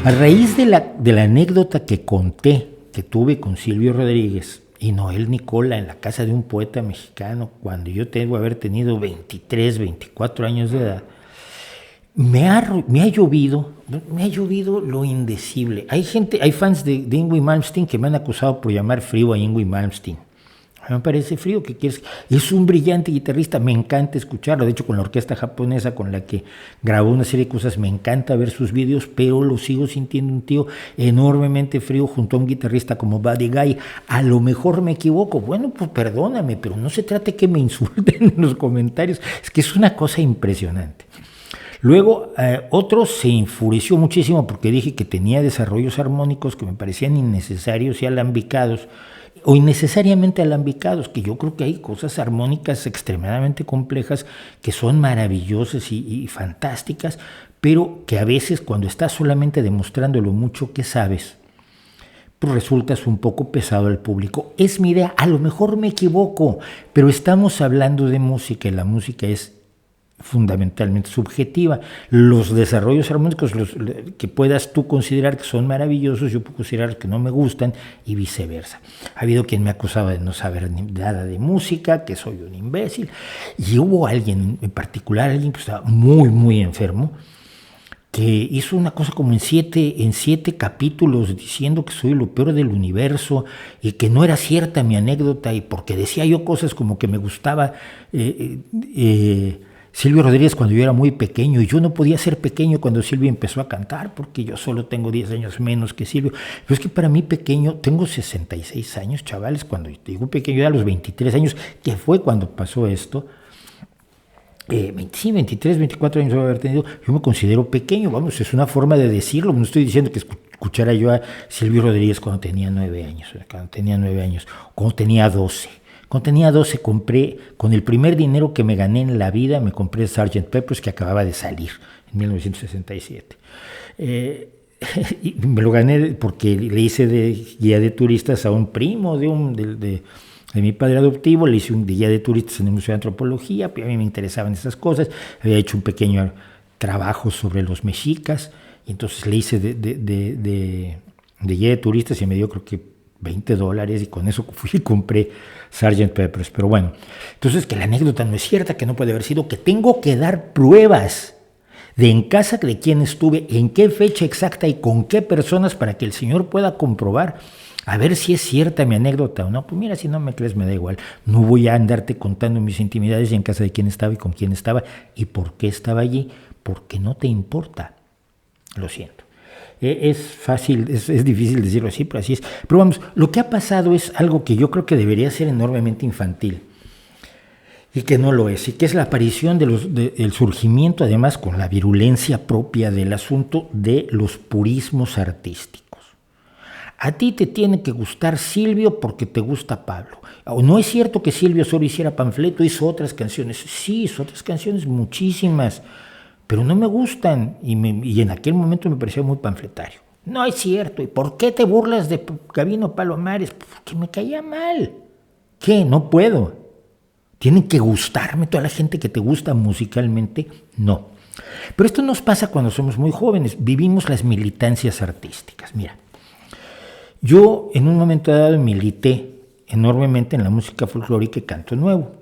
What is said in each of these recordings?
A raíz de la anécdota que conté, que tuve con Silvio Rodríguez y Noel Nicola en la casa de un poeta mexicano, cuando yo debo haber tenido 23, 24 años de edad, me ha llovido lo indecible. Hay fans de Yngwie Malmsteen que me han acusado por llamar frío a Yngwie Malmsteen. A mí me parece frío, ¿qué quieres? Es un brillante guitarrista, me encanta escucharlo. De hecho, con la orquesta japonesa con la que grabó una serie de cosas, me encanta ver sus vídeos, pero lo sigo sintiendo un tío enormemente frío junto a un guitarrista como Buddy Guy. A lo mejor me equivoco. Bueno, pues perdóname, pero no se trate que me insulten en los comentarios. Es que es una cosa impresionante. Luego, otro se enfureció muchísimo porque dije que tenía desarrollos armónicos que me parecían innecesarios y alambicados, o innecesariamente alambicados, que yo creo que hay cosas armónicas extremadamente complejas que son maravillosas y fantásticas, pero que a veces cuando estás solamente demostrando lo mucho que sabes, pues resultas un poco pesado al público. Es mi idea, a lo mejor me equivoco, pero estamos hablando de música y la música es fundamentalmente subjetiva. Los desarrollos armónicos que puedas tú considerar que son maravillosos, yo puedo considerar que no me gustan y viceversa. Ha habido quien me acusaba de no saber nada de música, que soy un imbécil, y hubo alguien en particular, alguien que estaba muy, muy enfermo, que hizo una cosa como en siete capítulos diciendo que soy lo peor del universo y que no era cierta mi anécdota, y porque decía yo cosas como que me gustaba Silvio Rodríguez cuando yo era muy pequeño, y yo no podía ser pequeño cuando Silvio empezó a cantar porque yo solo tengo 10 años menos que Silvio. Pero es que para mí pequeño, tengo 66 años, chavales, cuando digo pequeño era a los 23 años, que fue cuando pasó esto. Sí, 23, 24 años voy a haber tenido, yo me considero pequeño, vamos, es una forma de decirlo. No estoy diciendo que escuchara yo a Silvio Rodríguez cuando tenía 9 años, cuando tenía 12. Cuando tenía 12 compré, con el primer dinero que me gané en la vida, me compré Sgt. Pepper's, que acababa de salir en 1967. Y me lo gané porque le hice de guía de turistas a un primo de mi padre adoptivo, le hice un guía de turistas en el Museo de Antropología, a mí me interesaban esas cosas, había hecho un pequeño trabajo sobre los mexicas, y entonces le hice de guía de turistas y me dio creo que $20, y con eso fui y compré Sgt. Pepper's. Pero bueno, entonces que la anécdota no es cierta, que no puede haber sido, que tengo que dar pruebas de en casa de quién estuve, en qué fecha exacta y con qué personas para que el señor pueda comprobar a ver si es cierta mi anécdota o no. Pues mira, si no me crees me da igual, no voy a andarte contando mis intimidades y en casa de quién estaba y con quién estaba y por qué estaba allí, porque no te importa. Lo siento. Es fácil, es difícil decirlo así, pero así es. Pero vamos, lo que ha pasado es algo que yo creo que debería ser enormemente infantil y que no lo es, y que es la aparición el surgimiento, además con la virulencia propia del asunto, de los purismos artísticos. A ti te tiene que gustar Silvio porque te gusta Pablo. O no es cierto que Silvio solo hiciera panfleto, hizo otras canciones. Sí, hizo otras canciones, muchísimas, pero no me gustan, y en aquel momento me parecía muy panfletario. No es cierto. ¿Y por qué te burlas de Gabino Palomares? Porque me caía mal. ¿Qué? No puedo. ¿Tienen que gustarme toda la gente que te gusta musicalmente? No. Pero esto nos pasa cuando somos muy jóvenes. Vivimos las militancias artísticas. Mira, yo en un momento dado milité enormemente en la música folclórica y canto nuevo.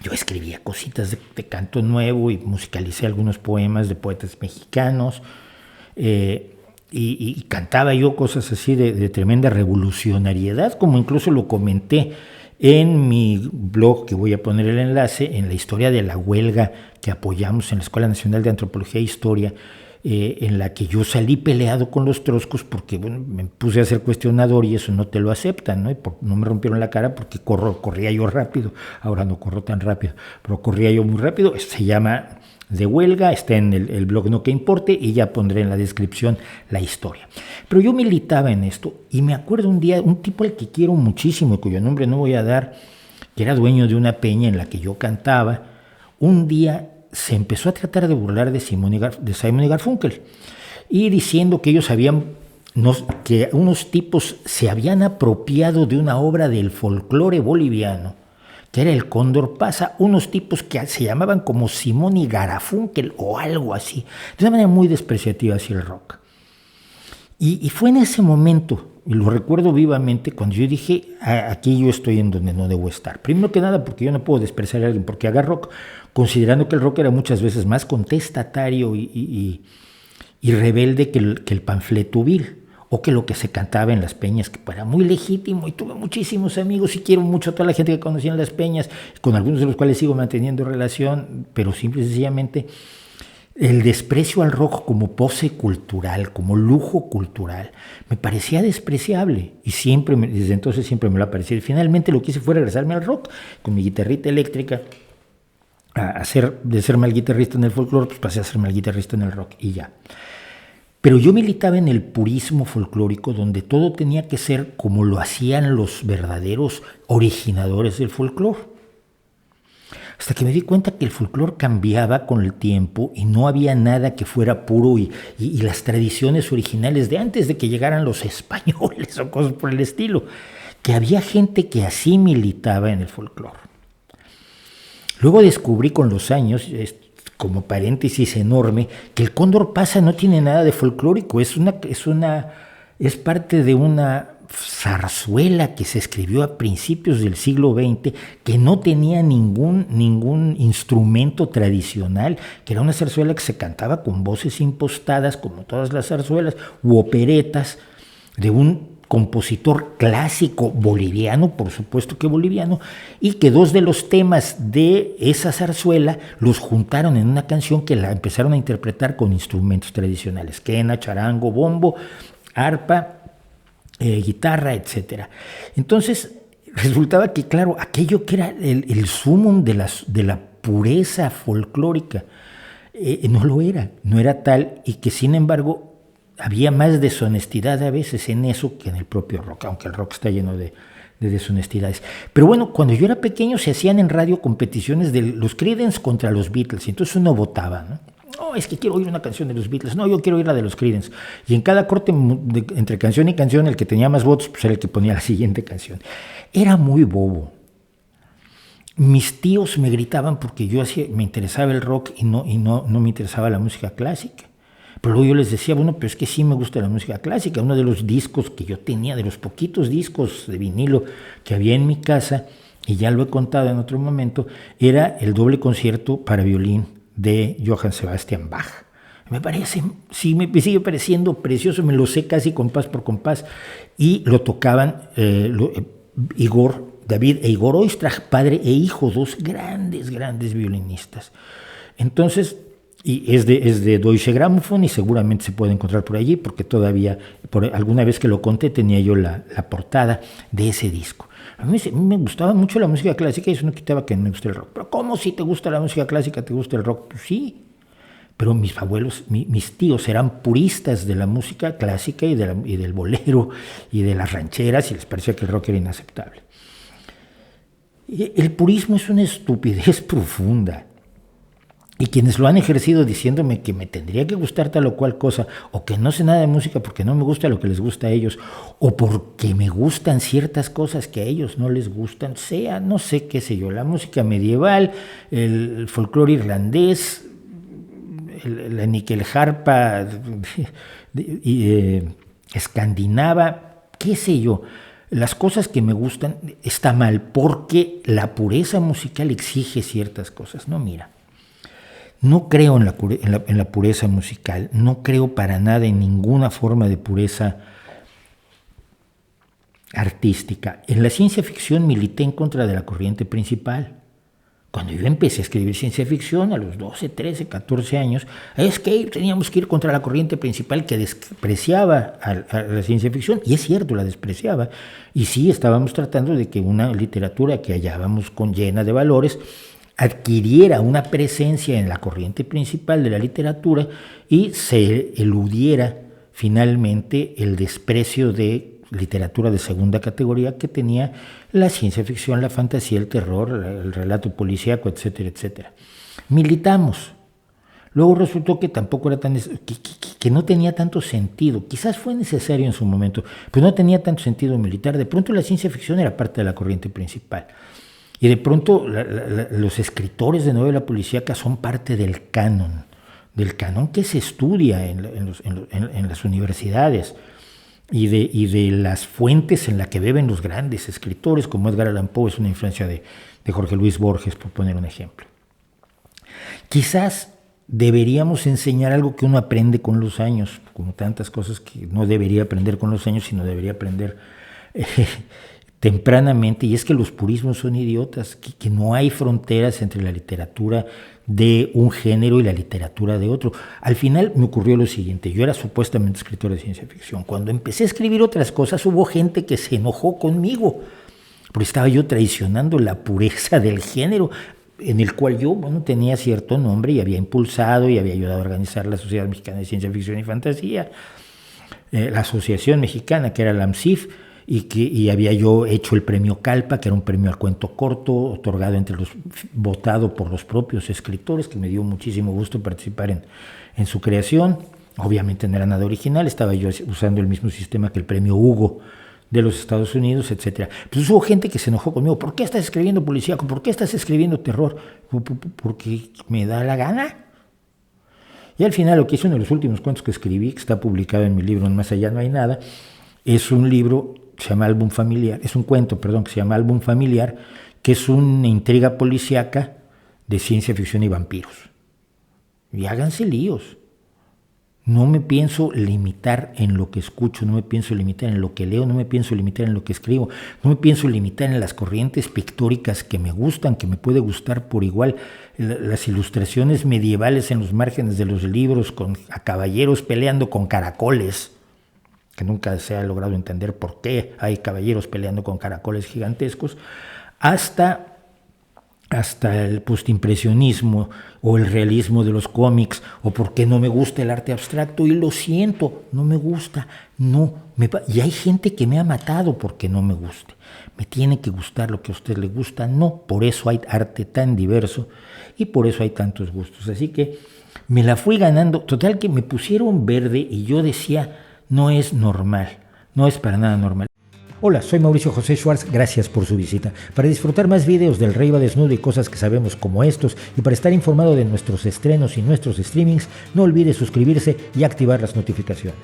Yo escribía cositas de canto nuevo y musicalicé algunos poemas de poetas mexicanos, y cantaba yo cosas así de tremenda revolucionariedad, como incluso lo comenté en mi blog, que voy a poner el enlace, en la historia de la huelga que apoyamos en la Escuela Nacional de Antropología e Historia, en la que yo salí peleado con los troscos porque me puse a ser cuestionador y eso no te lo aceptan, ¿no? Y no me rompieron la cara porque corría yo rápido. Ahora no corro tan rápido, pero corría yo muy rápido. Se llama De Huelga, está en el blog No Que Importe, y ya pondré en la descripción la historia. Pero yo militaba en esto y me acuerdo un día, un tipo al que quiero muchísimo, cuyo nombre no voy a dar, que era dueño de una peña en la que yo cantaba, un día se empezó a tratar de burlar de Simon y Garfunkel, y diciendo que ellos que unos tipos se habían apropiado de una obra del folclore boliviano, que era el Cóndor Pasa, unos tipos que se llamaban como Simon y Garfunkel o algo así, de una manera muy despreciativa hacia el rock. Y fue en ese momento, y lo recuerdo vivamente, cuando yo dije, aquí yo estoy en donde no debo estar. Primero que nada, porque yo no puedo despreciar a alguien porque haga rock, considerando que el rock era muchas veces más contestatario y rebelde que el panfleto vil, o que lo que se cantaba en las peñas, que era muy legítimo, y tuve muchísimos amigos, y quiero mucho a toda la gente que conocía en las peñas, con algunos de los cuales sigo manteniendo relación, pero simple y sencillamente el desprecio al rock como pose cultural, como lujo cultural, me parecía despreciable, y desde entonces siempre me lo ha parecido. Y finalmente lo que hice fue regresarme al rock con mi guitarrita eléctrica, de ser mal guitarrista en el folclore, pues pasé a ser mal guitarrista en el rock y ya. Pero yo militaba en el purismo folclórico, donde todo tenía que ser como lo hacían los verdaderos originadores del folclore. Hasta que me di cuenta que el folclore cambiaba con el tiempo y no había nada que fuera puro y las tradiciones originales de antes de que llegaran los españoles o cosas por el estilo. Que había gente que así militaba en el folclore. Luego descubrí con los años, como paréntesis enorme, que el Cóndor Pasa no tiene nada de folclórico, es parte de una zarzuela que se escribió a principios del siglo XX, que no tenía ningún instrumento tradicional, que era una zarzuela que se cantaba con voces impostadas, como todas las zarzuelas, u operetas, de un compositor clásico boliviano, por supuesto que boliviano, y que dos de los temas de esa zarzuela los juntaron en una canción que la empezaron a interpretar con instrumentos tradicionales, quena, charango, bombo, arpa, guitarra, etc. Entonces resultaba que, claro, aquello que era el sumum de la pureza folclórica, no lo era, no era tal, y que sin embargo había más deshonestidad a veces en eso que en el propio rock, aunque el rock está lleno de deshonestidades. Pero bueno, cuando yo era pequeño se hacían en radio competiciones de los Creedence contra los Beatles, y entonces uno votaba, ¿no? No, es que quiero oír una canción de los Beatles, no, yo quiero oír la de los Creedence. Y en cada corte entre canción y canción, el que tenía más votos pues era el que ponía la siguiente canción. Era muy bobo. Mis tíos me gritaban porque me interesaba el rock y no me interesaba la música clásica. Pero luego yo les decía, bueno, pero es que sí me gusta la música clásica. Uno de los discos que yo tenía, de los poquitos discos de vinilo que había en mi casa, y ya lo he contado en otro momento, era el doble concierto para violín de Johann Sebastian Bach. Me sigue pareciendo precioso, me lo sé casi compás por compás, y lo tocaban David e Igor Oistrakh, padre e hijo, dos grandes violinistas. Entonces, y es de Deutsche Grammophon, y seguramente se puede encontrar por allí, porque todavía, alguna vez que lo conté, tenía yo la portada de ese disco. A mí me gustaba mucho la música clásica y eso no quitaba que no me guste el rock. Pero ¿cómo si te gusta la música clásica, te gusta el rock? Pues sí, pero mis abuelos, mis tíos eran puristas de la música clásica y del bolero y de las rancheras, y les parecía que el rock era inaceptable. El purismo es una estupidez profunda. Y quienes lo han ejercido diciéndome que me tendría que gustar tal o cual cosa, o que no sé nada de música porque no me gusta lo que les gusta a ellos, o porque me gustan ciertas cosas que a ellos no les gustan, no sé qué sé yo, la música medieval, el folclore irlandés, la níquel-harpa escandinava, qué sé yo. Las cosas que me gustan está mal porque la pureza musical exige ciertas cosas. No, mira. No creo en la pureza musical, no creo para nada en ninguna forma de pureza artística. En la ciencia ficción milité en contra de la corriente principal. Cuando yo empecé a escribir ciencia ficción a los 12, 13, 14 años, es que teníamos que ir contra la corriente principal que despreciaba a la ciencia ficción, y es cierto, la despreciaba, y sí estábamos tratando de que una literatura que hallábamos llena de valores adquiriera una presencia en la corriente principal de la literatura y se eludiera finalmente el desprecio de literatura de segunda categoría que tenía la ciencia ficción, la fantasía, el terror, el relato policíaco, etcétera, etcétera. Militamos. Luego resultó que tampoco era que no tenía tanto sentido. Quizás fue necesario en su momento, pero no tenía tanto sentido militar. De pronto la ciencia ficción era parte de la corriente principal. Y de pronto los escritores de novela policíaca son parte del canon del canon que se estudia en las universidades y de las fuentes en las que beben los grandes escritores, como Edgar Allan Poe es una influencia de Jorge Luis Borges, por poner un ejemplo. Quizás deberíamos enseñar algo que uno aprende con los años, como tantas cosas que no debería aprender con los años, sino debería aprender tempranamente, y es que los purismos son idiotas, que no hay fronteras entre la literatura de un género y la literatura de otro. Al final me ocurrió lo siguiente: yo era supuestamente escritor de ciencia ficción. Cuando empecé a escribir otras cosas, hubo gente que se enojó conmigo, porque estaba yo traicionando la pureza del género, en el cual yo, tenía cierto nombre y había impulsado y había ayudado a organizar la Sociedad Mexicana de Ciencia Ficción y Fantasía, la Asociación Mexicana, que era la AMCIF, y había yo hecho el premio Calpa, que era un premio al cuento corto, otorgado votado por los propios escritores, que me dio muchísimo gusto participar en su creación. Obviamente no era nada original, estaba yo usando el mismo sistema que el premio Hugo de los Estados Unidos, etc. Pues hubo gente que se enojó conmigo. ¿Por qué estás escribiendo policíaco? ¿Por qué estás escribiendo terror? Porque me da la gana. Y al final lo que hice, uno de los últimos cuentos que escribí, que está publicado en mi libro Más allá no hay nada, es un libro que se llama Álbum Familiar, es un cuento, perdón, que se llama Álbum Familiar, que es una intriga policíaca de ciencia ficción y vampiros. Y háganse líos. No me pienso limitar en lo que escucho, no me pienso limitar en lo que leo, no me pienso limitar en lo que escribo, no me pienso limitar en las corrientes pictóricas que me gustan, que me puede gustar por igual, las ilustraciones medievales en los márgenes de los libros a caballeros peleando con caracoles, que nunca se ha logrado entender por qué hay caballeros peleando con caracoles gigantescos, hasta el postimpresionismo o el realismo de los cómics, o porque no me gusta el arte abstracto, y lo siento, no me gusta, y hay gente que me ha matado porque no me guste. Me tiene que gustar lo que a usted le gusta, no, por eso hay arte tan diverso y por eso hay tantos gustos. Así que me la fui ganando, total que me pusieron verde y yo decía, no es normal, no es para nada normal. Hola, soy Mauricio José Schwartz, gracias por su visita. Para disfrutar más videos del Rey va desnudo y cosas que sabemos como estos, y para estar informado de nuestros estrenos y nuestros streamings, no olvide suscribirse y activar las notificaciones.